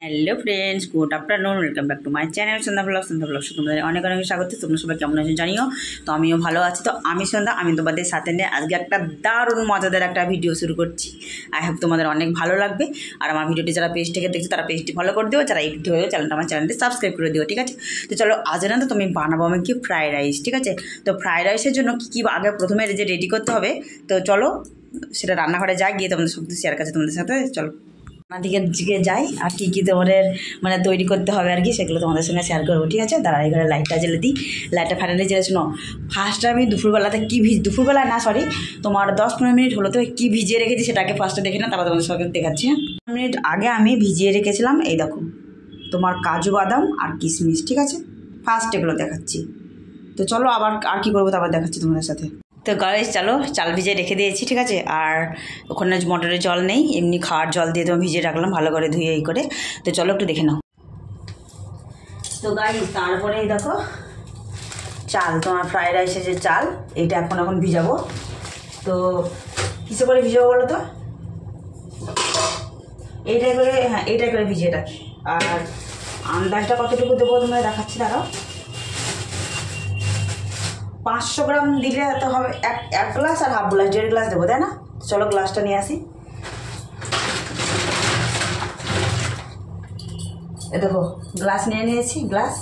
Hello friends, good afternoon, welcome back to my channel Sandhya blog. তোমাদের অনেক অনেক স্বাগত। তোমরা সবাই কেমন আছো জানিও। তো আমিও ভালো আছি। তো আমি সন্ধ্যা, আমি তোমাদের সাথে নিয়ে আজকে একটা দারুণ মজাদার একটা ভিডিও শুরু করছি। আই হোপ তোমাদের অনেক ভালো লাগবে। আর আমার ভিডিওটি যারা পেজ থেকে দেখছো তারা পেজটি ফলো করে দিও, যারা ইউটিউব হয়ে আমার চ্যানেলটি সাবস্ক্রাইব করে দিও, ঠিক আছে? তো চলো, আজ না তো তুমি বানাবো আমি কি ফ্রাইড রাইস, ঠিক আছে? তো ফ্রাইড রাইসের জন্য কী আগে প্রথমে যে রেডি করতে হবে, তো চলো সেটা রান্নাঘরে যাই, গিয়ে তোমাদের সব শেয়ার করছি তোমাদের সাথে। চলো দিকে যাই আর কী তোমাদের তৈরি করতে হবে আর কি, সেগুলো তোমাদের সঙ্গে শেয়ার করবো, ঠিক আছে? দাঁড়া, এই ঘরে লাইটটা জ্বেলে দিই। লাইটটা ফাইনালি জ্বেলে শোনো, ফার্স্টে আমি দুপুরবেলাতে দুপুরবেলা না সরি, তোমার 10-15 মিনিট হলো তো কী ভিজিয়ে রেখেছি সেটাকে ফার্স্টে দেখে না, তারপর তোমাদের সঙ্গে দেখাচ্ছি। 15 মিনিট আগে আমি ভিজিয়ে রেখেছিলাম, এই দেখো তোমার কাজু বাদাম আর কিশমিশ, ঠিক আছে? ফার্স্ট এগুলো দেখাচ্ছি। তো চলো আবার আর কী করবো তারপর দেখাচ্ছি তোমাদের সাথে। তো গাইস চলো, চাল ভিজিয়ে রেখে দিয়েছি, ঠিক আছে? আর ওখানে মোটরের জল নেই, এমনি খাওয়ার জল দিয়ে তোমার ভিজিয়ে রাখলাম ভালো করে ধুয়ে এই করে। তো চলো একটু দেখে নাও। তো গাইস তারপরে দেখো চাল, তোমার ফ্রাইড রাইসের যে চাল, এইটা এখন ভিজাবো। তো কিসে করে ভিজাবো বলো তো? এইটাই করে, হ্যাঁ এইটাই করে ভিজিয়ে রাখি। আর আন্দাজটা কতটুকু দেবো তোমরা দেখাচ্ছি, দাঁড়াও। 500 গ্রাম দিলে তো হবে, এক গ্লাস আর হাফ গ্লাস, 1.5 গ্লাস দেবো, তাই না? চলো গ্লাসটা নিয়ে আসি। এ দেখো গ্লাস নিয়ে নিয়েছি, গ্লাস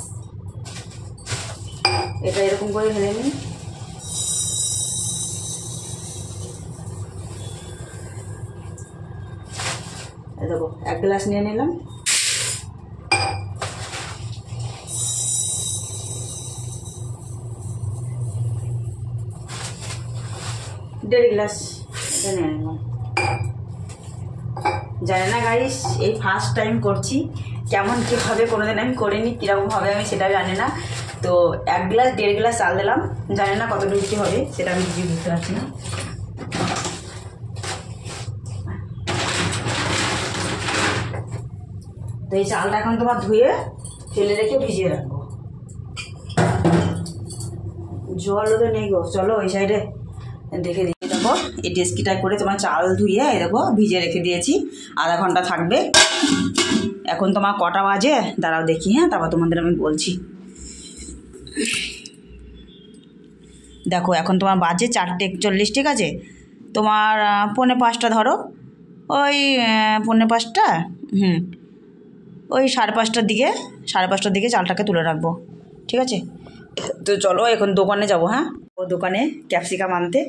এটা এরকম করে ঢেলে নিই। এ দেখো 1 গ্লাস নিয়ে নিলাম। দেড় গ্লাস এটা নিয়ে নিলাম। জানি না গাইস, এই ফার্স্ট টাইম করছি, কেমন কী হবে কোনোদিন আমি করিনি, কীরকম হবে আমি সেটা জানি না। তো 1 গ্লাস 1.5 গ্লাস চাল দিলাম, জানি না কতটুকু কী হবে সেটা আমি কিছু বুঝতে পারছি না। তো এই চালটা এখন তোমার ধুয়ে ফেলে রেখে ভিজিয়ে রাখবো। জলও তো নেই গো, চলো ওই সাইডে দেখে দিয়ে দেখো, এই ডেস্কিটা করে তোমার চাল ধুয়ে এই দেখো ভিজিয়ে রেখে দিয়েছি, আধা ঘন্টা থাকবে। এখন তোমার কটা বাজে দাঁড়াও দেখি, হ্যাঁ তারপর তোমাদের আমি বলছি। দেখো এখন তোমার বাজে 4:41, ঠিক আছে? তোমার 4:45 ধরো, ওই 4:45, ওই 5:30টার দিকে, 5:30টার দিকে চালটাকে তুলে রাখবো, ঠিক আছে? তো চলো এখন দোকানে যাবো, হ্যাঁ ও দোকানে ক্যাপসিকাম আনতে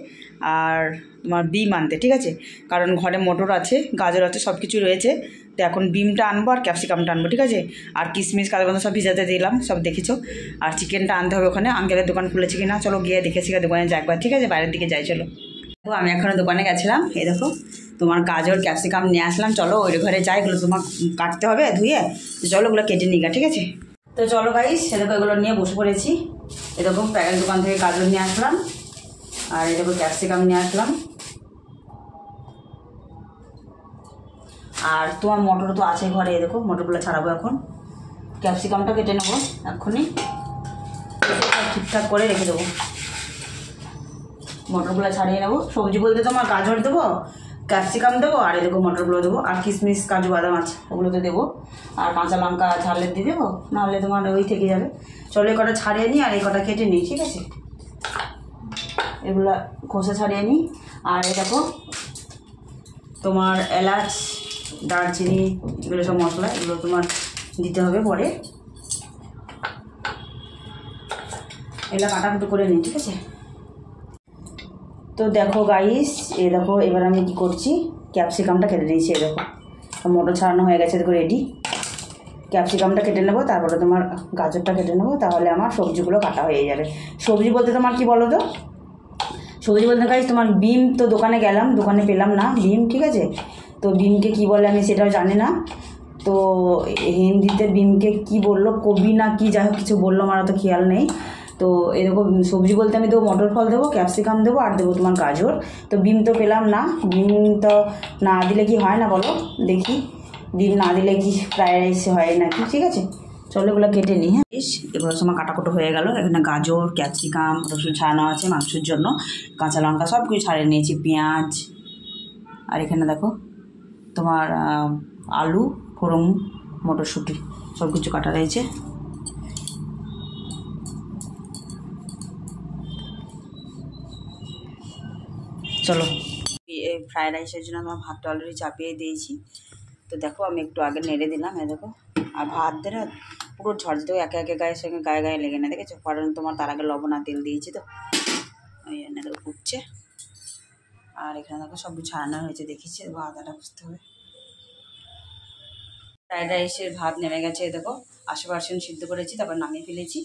আর তোমার বিম আনতে, ঠিক আছে? কারণ ঘরে মটর আছে, গাজর আছে, সব কিছু রয়েছে। তো এখন বিমটা আনবো আর ক্যাপসিকামটা আনবো, ঠিক আছে? আর কিশমিশ কাজু সব ভিজাতে দিলাম, সব দেখেছো। আর চিকেনটা আনতে হবে, ওখানে আঙ্কেলের দোকান খুলেছে কি না চলো গিয়ে দেখেছি, দোকানে যাই একবার, ঠিক আছে? বাইরের দিকে যাই চলো। তো আমি এখনও দোকানে গেছিলাম, এই দেখো তোমার গাজর ক্যাপসিকাম নিয়ে আসলাম। চলো ওই ঘরে যাই, এগুলো তোমার কাটতে হবে ধুয়ে, তো চলো ওগুলো কেটে নিগা, ঠিক আছে? তো চলো গাইস, সেরকম এগুলো নিয়ে বসে পড়েছি। এরকম প্যাকেট দোকান থেকে গাজর নিয়ে আসলাম আর এরকম ক্যাপসিকাম নিয়ে আসলাম। আর তোমার মটর তো আছে ঘরে, দেখো মটরগুলো ছাড়াবো এখন। ক্যাপসিকামটা কেটে নেবো এক্ষুনি, ঠিকঠাক করে রেখে দেবো। মটরগুলো ছাড়িয়ে নেবো। সবজি বলতে তোমার গাজর দেবো, ক্যাপসিকাম দেবো আর এরকম মটরগুলো দেবো, আর কিশমিশ কাজু বাদাম আছে ওগুলো তো দেবো। আর কাঁচা লঙ্কা ছাড়লে দিয়ে দেবো, নাহলে তোমার ওই থেকে যাবে। চলো এই কটা ছাড়িয়ে নিই আর এই কটা কেটে নিই, ঠিক আছে? এগুলো খোসা ছাড়িয়ে নিই। আর এই দেখো তোমার এলাচ, দারচিনি, এগুলো সব মশলা, এগুলো তোমার দিতে হবে পরে। এগুলো কাটাকুটি করে নিই, ঠিক আছে? তো দেখো গাইস, এই দেখো এবার আমি কি করছি, ক্যাপসিকামটা কেটে নিয়েছি। এই দেখো মটর ছাড়ানো হয়ে গেছে, দেখো রেডি। ক্যাপসিকামটা কেটে নেবো, তারপরে তোমার গাজরটা কেটে নেবো, তাহলে আমার সবজিগুলো কাটা হয়ে যাবে। সবজি বলতে তোমার কি বলো তো, সবজি বলতে গাইস তোমার বিম, তো দোকানে গেলাম, দোকানে পেলাম না বিম, ঠিক আছে? তো বিমকে কি বলে আমি সেটাও জানি না। তো হিন্দিতে বিমকে কি বললো, কবি না কি যাই হোক কিছু বললো, আমার অত খেয়াল নেই। তো এরকম সবজি বলতে আমি দেবো মটর ফল দেবো, ক্যাপসিকাম দেবো আর দেবো তোমার গাজর। তো বিম তো পেলাম না, বিম তো না দিলে কি হয় না বলো দেখি, বিম না দিলে কি ফ্রাইড রাইস হয় নাকি, ঠিক আছে? চলো এগুলো কেটে নিই, হ্যাঁ এগুলো সময় কাটাকুটো হয়ে গেল। এখানে গাজর, ক্যাপসিকাম, রসুন ছাড়ানো আছে মাংসের জন্য, কাঁচা লঙ্কা সব কিছু ছাড়িয়ে নিয়েছি, পেঁয়াজ। আর এখানে দেখো তোমার আলু ফোড়ন মটরশুঁটি সব কিছু কাটা রয়েছে। চলো, এই ফ্রায়েড রাইসের জন্য আমার ভাতটা অলরেডি চাপিয়ে দিয়েছি। তো দেখো আমি একটু আগে নেড়ে দিলাম, দেখো। আর ভাত দিয়ে পুরো ঝড় দিতে একে একে গায়ের সঙ্গে গায়ে গায়ে লেগে না, দেখেছো? কারণ তোমার তার আগে লবণ আর তেল দিয়েছি, তো ওই জন্য দেখো ফুটছে। আর এখানে দেখো সব কিছু ছাড়ানো হয়েছে, দেখেছি। দেখো আদাটা বুঝতে হবে। ফ্রায়েড রাইসের ভাত নেমে গেছে, দেখো 80% সিদ্ধ করেছি, তারপর নামিয়ে ফেলেছি।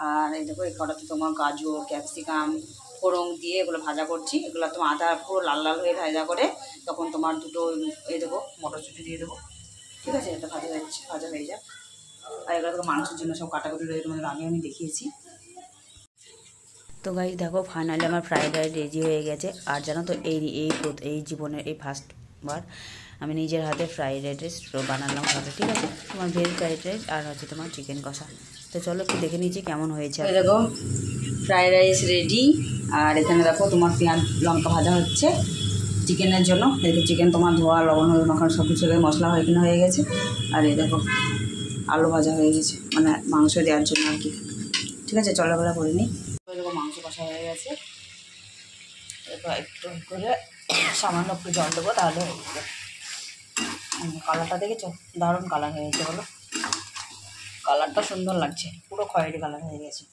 আর এই দেখো এই কড়াতে তোমার গাজর, ক্যাপসিকাম, ফোড়ন দিয়ে এগুলো ভাজা করছি। এগুলো তোমার আদা পুরো লাল লাল হয়ে ভাজা করে তখন তোমার দুটো এই দেবো মটরশুঁটি দিয়ে দেবো, ঠিক আছে? এটা ভাজা যাচ্ছে, ভাজা হয়ে যাক। আর এগুলো তো মাংসের জন্য সব কাটাকুটি রয়েছে, তোমাদের আগে আমি দেখিয়েছি। তো গাইস দেখো ফাইনালি আমার ফ্রাইড রাইস রেডি হয়ে গেছে। আর জানো তো এই জীবনের এই ফার্স্টবার আমি নিজের হাতে ফ্রাইড রাইস বানালাম ঘরে, ঠিক আছে? তোমার ভেজ ফ্রাইড রাইস আর হচ্ছে তোমার চিকেন কষা। তো চলো একটু দেখে নিচ্ছি কেমন হয়েছে। দেখো ফ্রাইড রাইস রেডি। আর এখানে দেখো তোমার পেঁয়াজ লঙ্কা ভাজা হচ্ছে চিকেনের জন্য। এদিকে চিকেন তোমার ধোয়া, লবণ, হলুদ মাখানো সব কিছু মশলা এখানে হয়ে গেছে। আর এই দেখো আলু ভাজা হয়ে গেছে, মানে মাংস দেওয়ার জন্য আর কি, ঠিক আছে? চলাফেরা করে নিই। দেখো মাংস কষা হয়ে গেছে। এরপর একটু করে সামান্য একটু জল দেবো, তাহলে হয়ে যাবে। কালারটা দেখেছো? দারুণ কালার হয়েছে, বলো? কালারটা সুন্দর লাগছে, পুরো খয়েরি কালার হয়ে গেছে।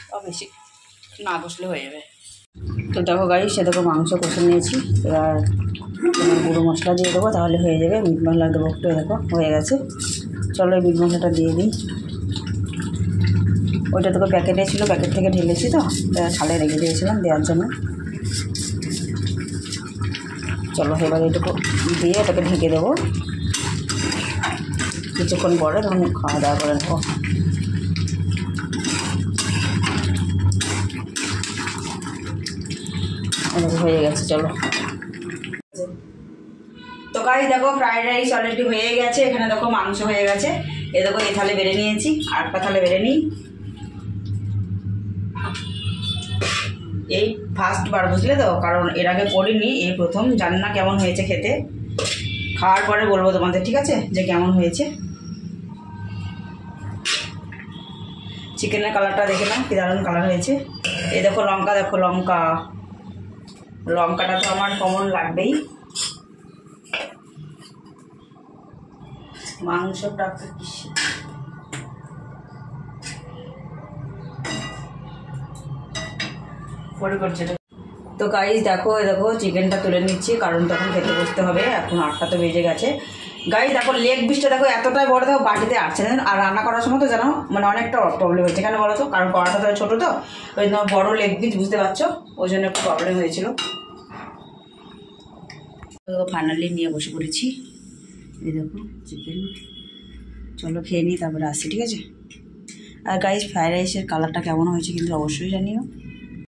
তাও বেশি না কষলে হয়ে যাবে। তো দেখো গাইস, সে দেখো মাংস কষে নিয়েছি। এবার তোমার গুঁড়ো মশলা দিয়ে দেবো, তাহলে হয়ে যাবে। মিট মশলা দেবো একটু, দেখো হয়ে গেছে। চলো এই মিট মশলাটা দিয়ে দিই। ওইটা তোকে প্যাকেটে ছিল, প্যাকেট থেকে ঢেলেছি, তো থালে রেখে দিয়েছিলাম দেওয়ার জন্য। চলো এবার এটুকু দিয়ে এটাকে ঢেকে দেবো। কিছুক্ষণ পরে তখন খাওয়া দাওয়া করে নেবো। হয়ে গেছে, চলো। তো গাইস দেখো ফ্রাইড রাইস অলরেডি হয়ে গেছে। এখানে দেখো মাংস হয়ে গেছে। এ দেখো এই থালে বেড়ে নিয়েছি, আর একটা থালে বেড়ে নিই। এই ফার্স্টবার, বুঝলে তো? কারণ এর আগে করিনি, এই প্রথম। জানি না কেমন হয়েছে খেতে, খাওয়ার পরে বলবো তোমাদের, ঠিক আছে? যে কেমন হয়েছে। চিকেনের কালারটা দেখে নাও, কি দারুণ কালার হয়েছে। এই দেখো লঙ্কা, দেখো লঙ্কাটা তো আমার কমন লাগবেই। মাংসটা পরে করছে। তো গাইস দেখো চিকেনটা তুলে নিচ্ছি, কারণ তখন খেতে বসতে হবে। এখন 8টা তো বেজে গেছে। গাইস দেখো লেগ পিসটা দেখো এতটাই বড়, দেখো বাটিতে আসছে না। আর রান্না করার সময় তো জানো মানে অনেকটা প্রবলেম হয়েছে। কেন বলো তো? কারণ কড়াটা তো ছোটো, তো ওই জন্য বড়ো লেগ পিস, বুঝতে পারছো? ওই জন্য একটু প্রবলেম হয়েছিল। ফাইনালি নিয়ে বসে পড়েছি। এই দেখো চিকেন। চলো খেয়ে নিই, তারপরে আসছি, ঠিক আছে? আর গাইস ফ্রাইড রাইসের কালারটা কেমন হয়েছে কিন্তু অবশ্যই জানিও।